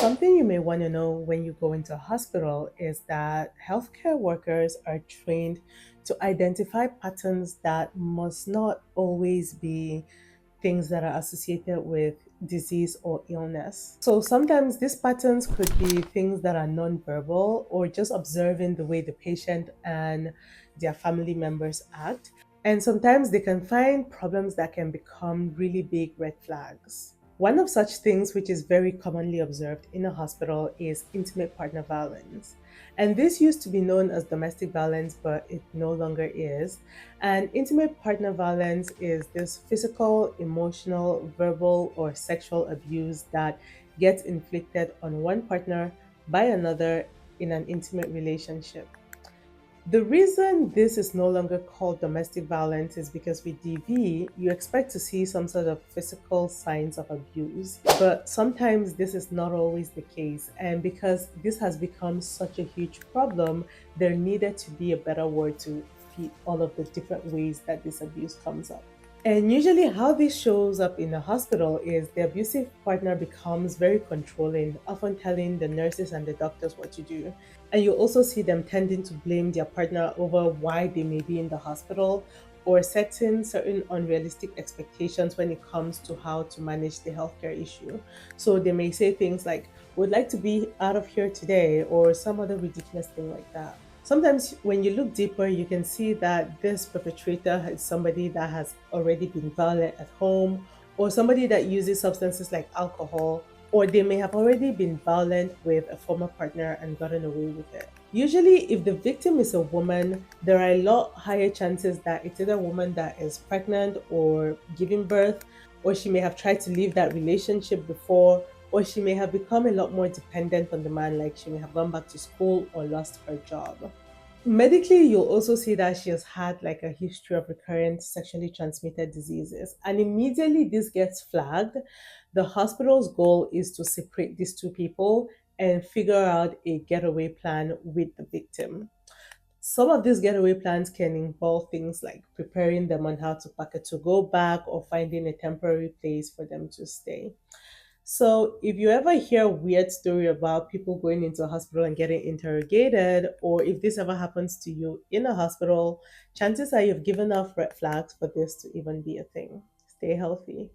Something you may want to know when you go into a hospital is that healthcare workers are trained to identify patterns that must not always be things that are associated with disease or illness. So sometimes these patterns could be things that are nonverbal or just observing the way the patient and their family members act. And sometimes they can find problems that can become really big red flags. One of such things, which is very commonly observed in a hospital, is intimate partner violence. And this used to be known as domestic violence, but it no longer is. And intimate partner violence is this physical, emotional, verbal, or sexual abuse that gets inflicted on one partner by another in an intimate relationship. The reason this is no longer called domestic violence is because with DV, you expect to see some sort of physical signs of abuse, but sometimes this is not always the case. And because this has become such a huge problem, there needed to be a better word to fit all of the different ways that this abuse comes up. And usually, how this shows up in a hospital is the abusive partner becomes very controlling, often telling the nurses and the doctors what to do. And you also see them tending to blame their partner over why they may be in the hospital or setting certain unrealistic expectations when it comes to how to manage the healthcare issue. So they may say things like, would like to be out of here today, or some other ridiculous thing like that. Sometimes, when you look deeper, you can see that this perpetrator is somebody that has already been violent at home, or somebody that uses substances like alcohol, or they may have already been violent with a former partner and gotten away with it. Usually, if the victim is a woman, there are a lot higher chances that it's either a woman that is pregnant or giving birth, or she may have tried to leave that relationship before, or she may have become a lot more dependent on the man, like she may have gone back to school or lost her job. Medically, you'll also see that she has had like a history of recurrent sexually transmitted diseases. And immediately this gets flagged, the hospital's goal is to separate these two people and figure out a getaway plan with the victim. Some of these getaway plans can involve things like preparing them on how to pack it to go back or finding a temporary place for them to stay. So, if you ever hear a weird story about people going into a hospital and getting interrogated, or if this ever happens to you in a hospital, chances are you've given enough red flags for this to even be a thing. Stay healthy.